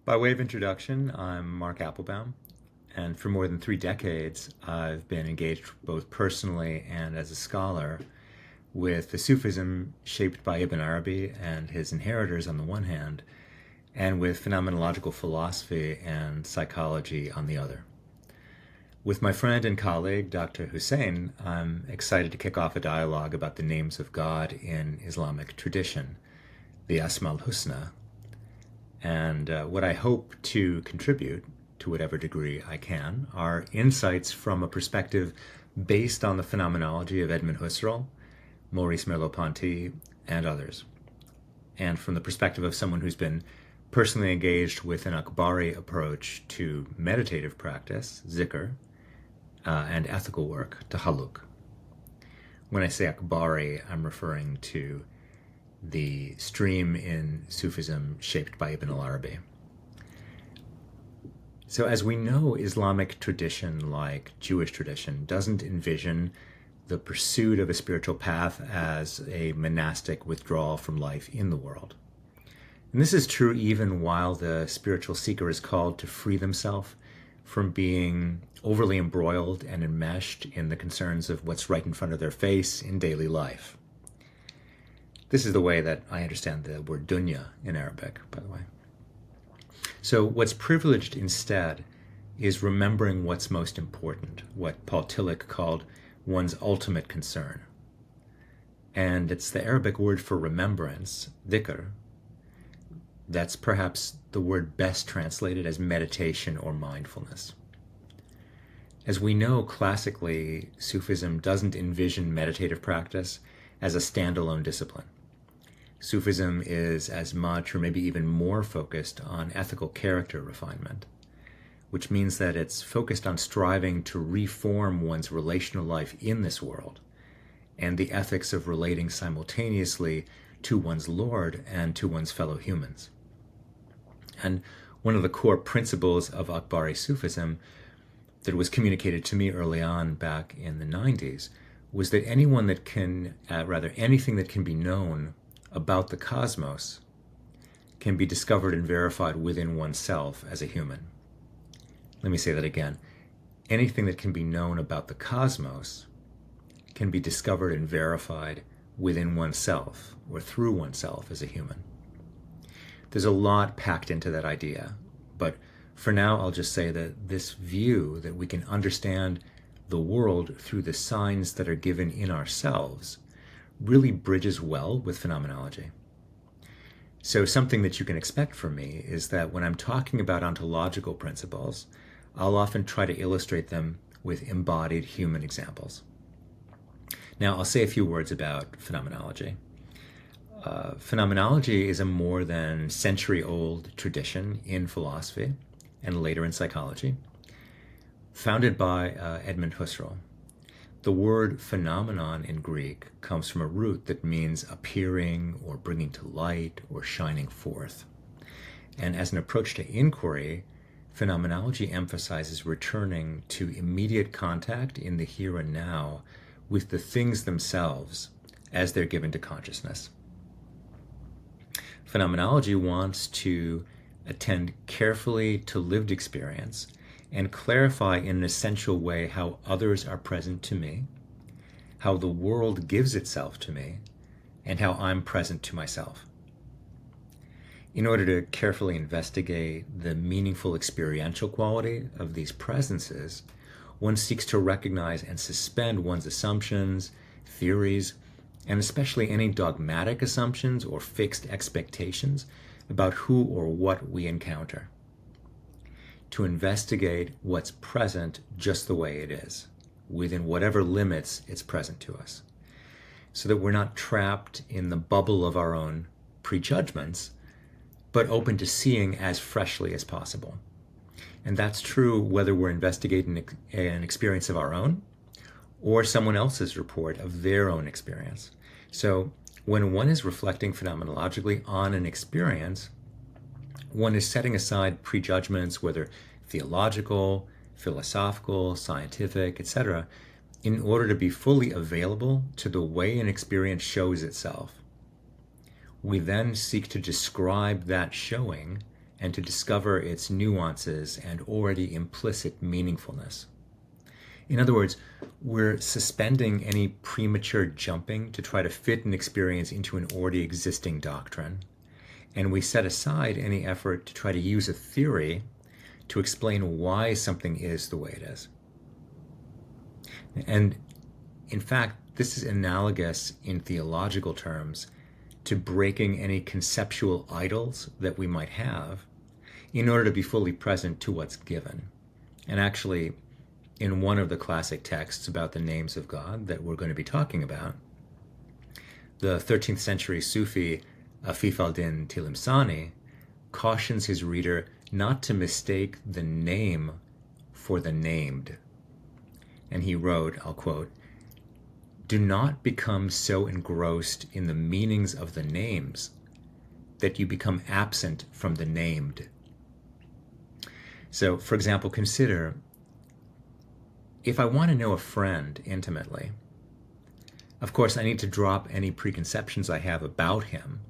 By way of introduction, I'm Marc Applebaum, and for more than 3 decades, I've been engaged both personally and as a scholar with the Sufism shaped by Ibn Arabi and his inheritors on the one hand, and with phenomenological philosophy and psychology on the other. With my friend and colleague, Dr. Hussein, I'm excited to kick off a dialogue about the names of God in Islamic tradition, the Asma al-Husna, and what I hope to contribute, to whatever degree I can, are insights from a perspective based on the phenomenology of Edmund Husserl, Maurice Merleau-Ponty, and others, and from the perspective of someone who's been personally engaged with an Akbari approach to meditative practice, zikr, and ethical work, tahalluk. When I say Akbari, I'm referring to the stream in Sufism shaped by Ibn al-Arabi. So as we know, Islamic tradition, like Jewish tradition, doesn't envision the pursuit of a spiritual path as a monastic withdrawal from life in the world. And this is true even while the spiritual seeker is called to free themselves from being overly embroiled and enmeshed in the concerns of what's right in front of their face in daily life. This is the way that I understand the word dunya in Arabic, by the way. So what's privileged instead is remembering what's most important, what Paul Tillich called one's ultimate concern. And it's the Arabic word for remembrance, dhikr. That's perhaps the word best translated as meditation or mindfulness. As we know, classically, Sufism doesn't envision meditative practice as a standalone discipline. Sufism is as much or maybe even more focused on ethical character refinement, which means that it's focused on striving to reform one's relational life in this world and the ethics of relating simultaneously to one's Lord and to one's fellow humans. And one of the core principles of Akbari Sufism that was communicated to me early on back in the 90s was that anything that can be known about the cosmos can be discovered and verified within oneself as a human. Let me say that again. Anything that can be known about the cosmos can be discovered and verified within oneself or through oneself as a human. There's a lot packed into that idea, but for now I'll just say that this view that we can understand the world through the signs that are given in ourselves really bridges well with phenomenology. So something that you can expect from me is that when I'm talking about ontological principles, I'll often try to illustrate them with embodied human examples. Now, I'll say a few words about phenomenology. Phenomenology is a more than century-old tradition in philosophy and later in psychology, founded by Edmund Husserl. The word phenomenon in Greek comes from a root that means appearing or bringing to light or shining forth. And as an approach to inquiry, phenomenology emphasizes returning to immediate contact in the here and now with the things themselves as they're given to consciousness. Phenomenology wants to attend carefully to lived experience and clarify in an essential way how others are present to me, how the world gives itself to me, and how I'm present to myself. In order to carefully investigate the meaningful experiential quality of these presences, one seeks to recognize and suspend one's assumptions, theories, and especially any dogmatic assumptions or fixed expectations about who or what we encounter, to investigate what's present just the way it is, within whatever limits it's present to us, so that we're not trapped in the bubble of our own prejudgments, but open to seeing as freshly as possible. And that's true whether we're investigating an experience of our own or someone else's report of their own experience. So when one is reflecting phenomenologically on an experience, one is setting aside prejudgments, whether theological, philosophical, scientific, etc., in order to be fully available to the way an experience shows itself. We then seek to describe that showing and to discover its nuances and already implicit meaningfulness. In other words, we're suspending any premature jumping to try to fit an experience into an already existing doctrine, and we set aside any effort to try to use a theory to explain why something is the way it is. And in fact, this is analogous in theological terms to breaking any conceptual idols that we might have in order to be fully present to what's given. And actually, in one of the classic texts about the names of God that we're going to be talking about, the 13th century Sufi Afif al-Din Tilimsani cautions his reader not to mistake the name for the named. And he wrote, I'll quote, "Do not become so engrossed in the meanings of the names that you become absent from the named." So, for example, consider, if I want to know a friend intimately, of course I need to drop any preconceptions I have about him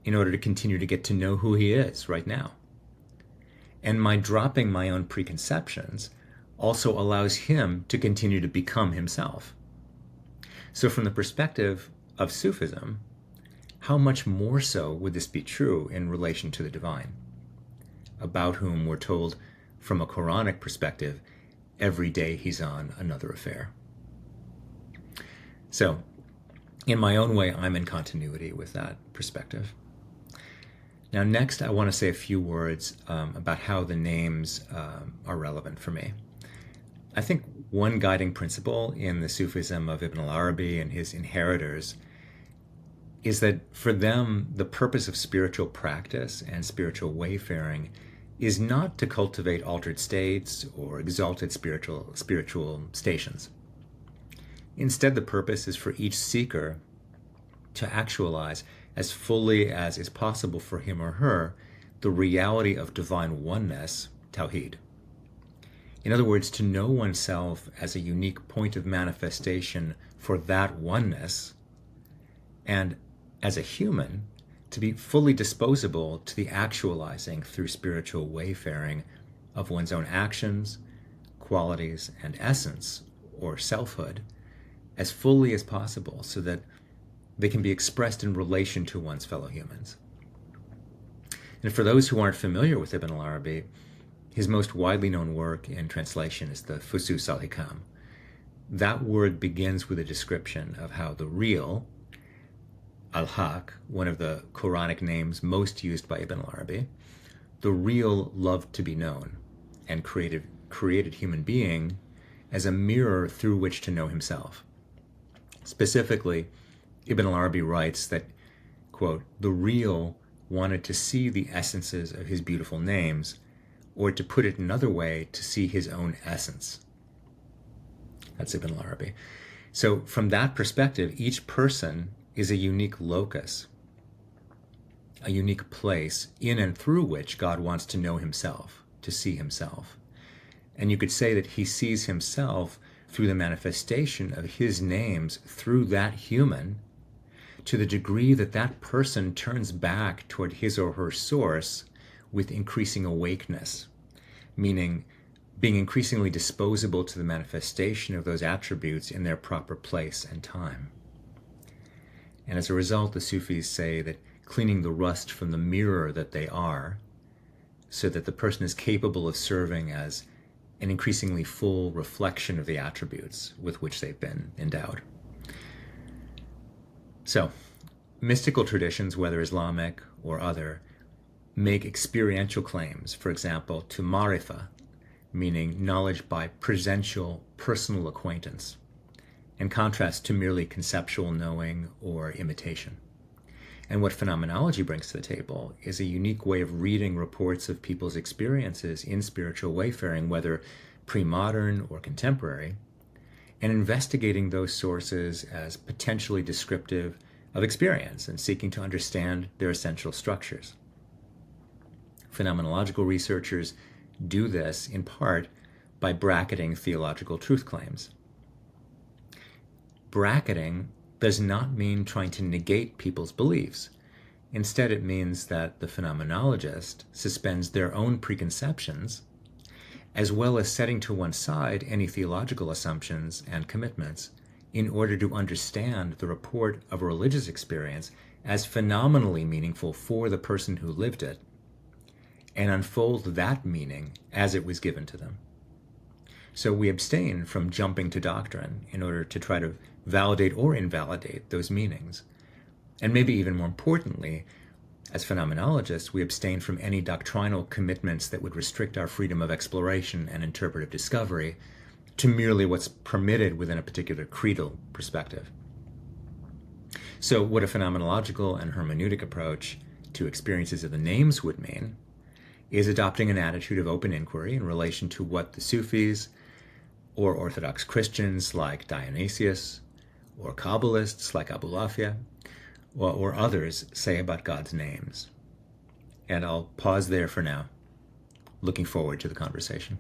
in order to continue to get to know who he is right now. And my dropping my own preconceptions also allows him to continue to become himself. So from the perspective of Sufism, how much more so would this be true in relation to the divine, about whom we're told from a Quranic perspective, every day he's on another affair. So, in my own way, I'm in continuity with that perspective. Now, next, I want to say a few words about how the names are relevant for me. I think one guiding principle in the Sufism of Ibn al-Arabi and his inheritors is that for them, the purpose of spiritual practice and spiritual wayfaring is not to cultivate altered states or exalted spiritual stations. Instead, the purpose is for each seeker to actualize as fully as is possible for him or her the reality of divine oneness, tawhid. In other words, to know oneself as a unique point of manifestation for that oneness, and as a human, to be fully disposable to the actualizing through spiritual wayfaring of one's own actions, qualities, and essence, or selfhood, as fully as possible so that they can be expressed in relation to one's fellow humans. And for those who aren't familiar with Ibn al-Arabi, his most widely known work in translation is the Fusus al-Hikam. That word begins with a description of how the real, al-Haq, one of the Quranic names most used by Ibn al-Arabi, the real loved to be known and created human being as a mirror through which to know himself. Specifically, Ibn al-Arabi writes that, quote, "The real wanted to see the essences of his beautiful names, or to put it another way, to see his own essence." That's Ibn al-Arabi. So from that perspective, each person is a unique locus, a unique place in and through which God wants to know himself, to see himself. And you could say that he sees himself through the manifestation of his names through that human, to the degree that that person turns back toward his or her source with increasing awakeness, meaning being increasingly disposable to the manifestation of those attributes in their proper place and time. And as a result, the Sufis say that cleaning the rust from the mirror that they are, so that the person is capable of serving as an increasingly full reflection of the attributes with which they've been endowed. So, mystical traditions, whether Islamic or other, make experiential claims, for example, to marifa, meaning knowledge by presential, personal acquaintance, in contrast to merely conceptual knowing or imitation. And what phenomenology brings to the table is a unique way of reading reports of people's experiences in spiritual wayfaring, whether pre-modern or contemporary, and investigating those sources as potentially descriptive of experience and seeking to understand their essential structures. Phenomenological researchers do this in part by bracketing theological truth claims. Bracketing does not mean trying to negate people's beliefs. Instead, it means that the phenomenologist suspends their own preconceptions, as well as setting to one side any theological assumptions and commitments, in order to understand the report of a religious experience as phenomenally meaningful for the person who lived it, and unfold that meaning as it was given to them. So we abstain from jumping to doctrine in order to try to validate or invalidate those meanings. And maybe even more importantly, as phenomenologists, we abstain from any doctrinal commitments that would restrict our freedom of exploration and interpretive discovery to merely what's permitted within a particular creedal perspective. So what a phenomenological and hermeneutic approach to experiences of the names would mean is adopting an attitude of open inquiry in relation to what the Sufis or Orthodox Christians like Dionysius, or Kabbalists like Abulafia, or others say about God's names. And I'll pause there for now, looking forward to the conversation.